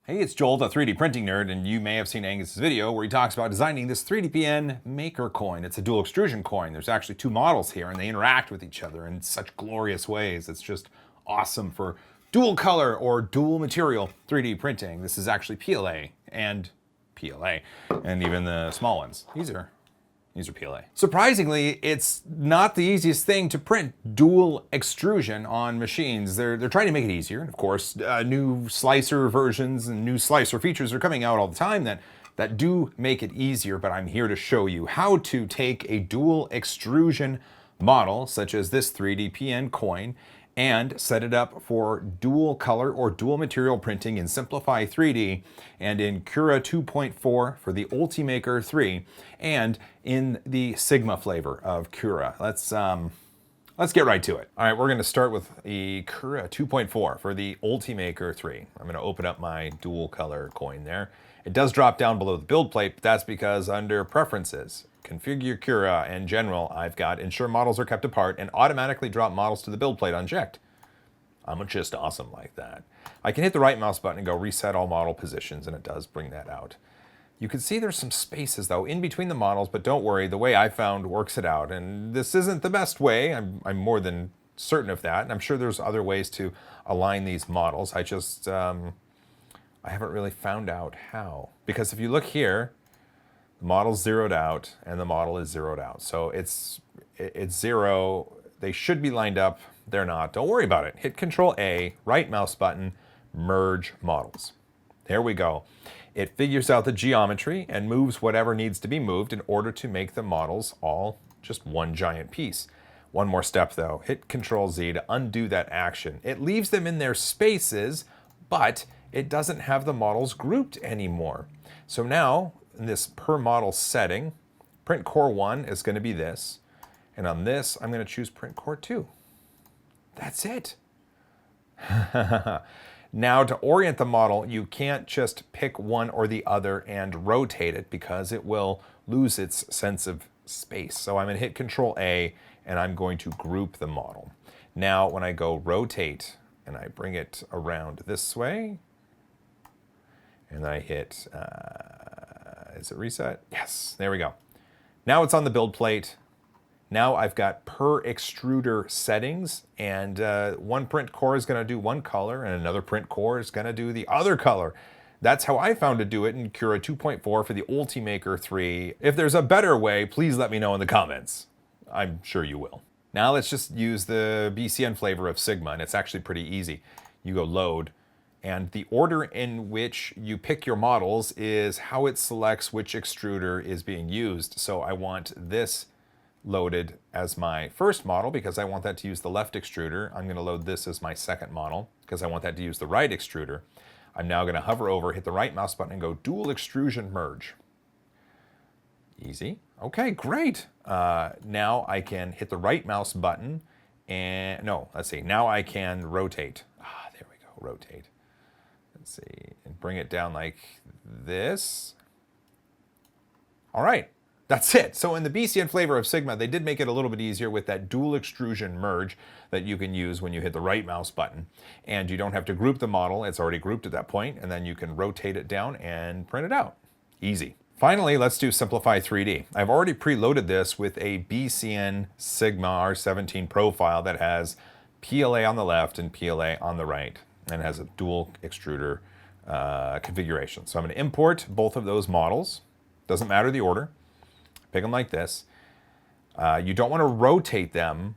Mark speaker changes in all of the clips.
Speaker 1: Hey, it's Joel, the 3D printing nerd, and you may have seen Angus's video where he talks about designing this 3DPN maker coin. It's a dual extrusion coin. There's actually two models here, and they interact with each other in such glorious ways. It's just awesome for dual color or dual material 3D printing. This is actually PLA, and even the small ones. These are PLA. Surprisingly, it's not the easiest thing to print dual extrusion on machines. They're trying to make it easier. And of course, new slicer versions and new slicer features are coming out all the time that do make it easier, but I'm here to show you how to take a dual extrusion model, such as this 3DPN coin, and set it up for dual color or dual material printing in Simplify3D and in Cura 2.4 for the Ultimaker 3 and in the Sigma flavor of Cura. Let's get right to it. All right, we're going to start with the Cura 2.4 for the Ultimaker 3. I'm going to open up my dual color coin there. It does drop down below the build plate, but that's because under Preferences, Configure Cura, and General, I've got Ensure Models are kept apart and automatically drop models to the build plate unchecked. I'm just awesome like that. I can hit the right mouse button and go Reset All Model Positions, and it does bring that out. You can see there's some spaces, though, in between the models, but don't worry, the way I found works it out. And this isn't the best way. I'm more than certain of that, and I'm sure there's other ways to align these models. I just, I haven't really found out how. Because if you look here, the model's zeroed out, and the model is zeroed out. So it's zero. They should be lined up. They're not. Don't worry about it. Hit Control-A, right mouse button, Merge Models. There we go. It figures out the geometry and moves whatever needs to be moved in order to make the models all just one giant piece. One more step, though. Hit Control-Z to undo that action. It leaves them in their spaces, but it doesn't have the models grouped anymore. So now, in this per model setting, print core 1 is going to be this, and on this I'm going to choose print core 2. That's it. Now, to orient the model, you can't just pick one or the other and rotate it because it will lose its sense of space. So I'm going to hit Control-A and I'm going to group the model. Now when I go rotate and I bring it around this way and I hit is it reset? Yes, there we go. Now it's on the build plate. Now I've got per extruder settings, and one print core is going to do one color, and another print core is going to do the other color. That's how I found to do it in Cura 2.4 for the Ultimaker 3. If there's a better way, please let me know in the comments. I'm sure you will. Now let's just use the BCN flavor of Sigma, and it's actually pretty easy. You go Load, and the order in which you pick your models is how it selects which extruder is being used. So I want this loaded as my first model because I want that to use the left extruder. I'm going to load this as my second model because I want that to use the right extruder. I'm now going to hover over, hit the right mouse button, and go Dual Extrusion Merge. Easy. Okay, great. Now I can hit the right mouse button and, no, let's see. Now I can rotate. There we go, rotate. Let's see, and bring it down like this. All right. That's it. So in the BCN flavor of Sigma, they did make it a little bit easier with that dual extrusion merge that you can use when you hit the right mouse button. And you don't have to group the model. It's already grouped at that point, and then you can rotate it down and print it out. Easy. Finally, let's do Simplify3D. I've already preloaded this with a BCN Sigma R17 profile that has PLA on the left and PLA on the right, and has a dual extruder configuration. So I'm going to import both of those models. Doesn't matter the order. Pick them like this. You don't want to rotate them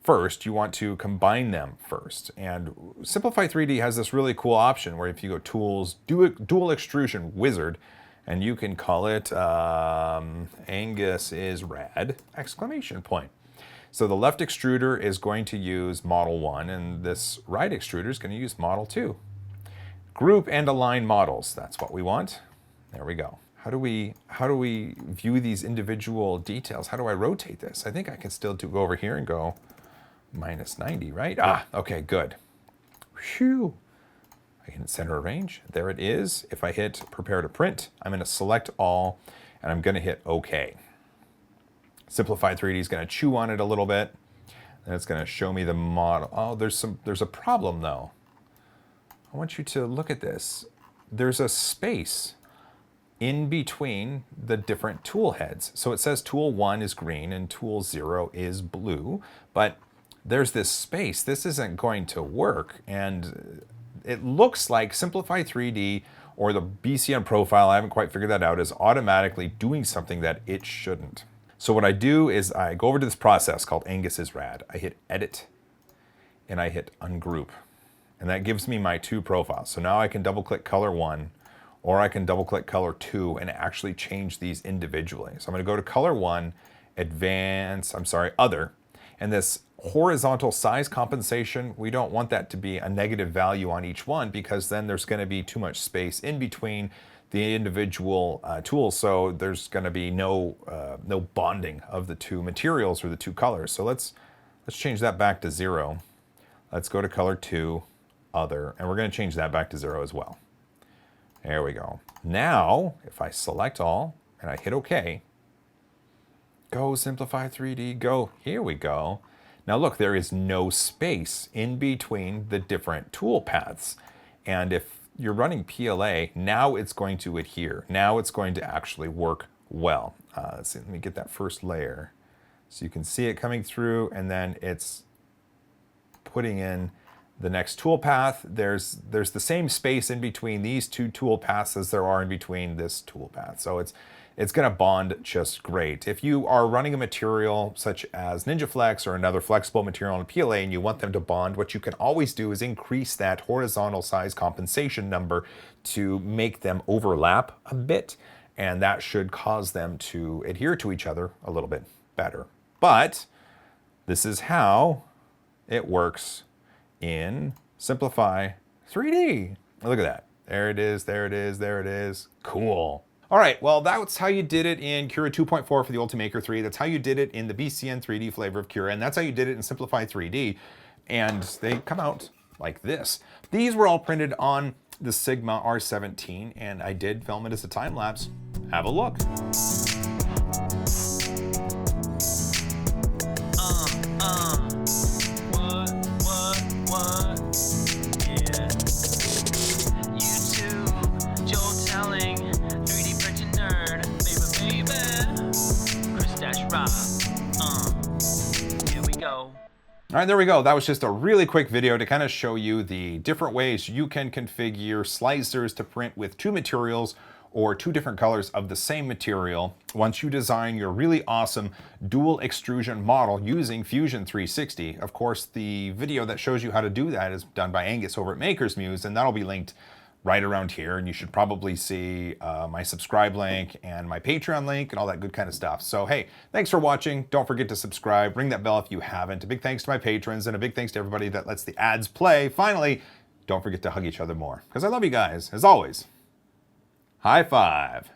Speaker 1: first. You want to combine them first. And Simplify3D has this really cool option where if you go Tools, Dual Extrusion Wizard, and you can call it Angus is rad, exclamation point. So the left extruder is going to use Model 1, and this right extruder is going to use Model 2. Group and align models. That's what we want. There we go. How do we view these individual details? How do I rotate this? I think I can still go over here and go -90, right? Okay, good. Phew. I can center arrange. There it is. If I hit prepare to print, I'm going to select all, and I'm going to hit OK. Simplify3D is going to chew on it a little bit, and it's going to show me the model. Oh, there's a problem though. I want you to look at this. there's a space in between the different tool heads. So it says tool 1 is green and tool 0 is blue, but there's this space. This isn't going to work. And it looks like Simplify3D or the BCN profile, I haven't quite figured that out, is automatically doing something that it shouldn't. So what I do is I go over to this process called Angus is rad. I hit edit and I hit ungroup. And that gives me my two profiles. So now I can double click color 1 or I can double click color 2 and actually change these individually. So I'm going to go to color 1, other. And this horizontal size compensation, we don't want that to be a negative value on each one because then there's going to be too much space in between the individual tools. So there's going to be no bonding of the two materials or the two colors. So let's change that back to 0. Let's go to color 2, other, and we're going to change that back to 0 as well. There we go. Now, if I select all and I hit OK, go Simplify3D, go. Here we go. Now look, there is no space in between the different tool paths. And if you're running PLA, now it's going to adhere. Now it's going to actually work well. Let's see, let me get that first layer. So you can see it coming through and then it's putting in the next tool path. There's the same space in between these two tool paths as there are in between this tool path. So it's going to bond just great. If you are running a material such as NinjaFlex or another flexible material in PLA and you want them to bond, what you can always do is increase that horizontal size compensation number to make them overlap a bit, and that should cause them to adhere to each other a little bit better. But this is how it works in Simplify3D. Look at that. There it is, there it is, there it is. Cool. All right, well, that's how you did it in Cura 2.4 for the Ultimaker 3. That's how you did it in the BCN 3D flavor of Cura, and that's how you did it in Simplify3D. And they come out like this. These were all printed on the Sigma R17, and I did film it as a time lapse. Have a look. All right, there we go. That was just a really quick video to kind of show you the different ways you can configure slicers to print with two materials or two different colors of the same material once you design your really awesome dual extrusion model using Fusion 360. Of course, the video that shows you how to do that is done by Angus over at Maker's Muse, and that'll be linked right around here, and you should probably see my subscribe link and my Patreon link and all that good kind of stuff. So hey, thanks for watching. Don't forget to subscribe, ring that bell if you haven't. A big thanks to my patrons and a big thanks to everybody that lets the ads play. Finally, don't forget to hug each other more, because I love you guys, as always. High five.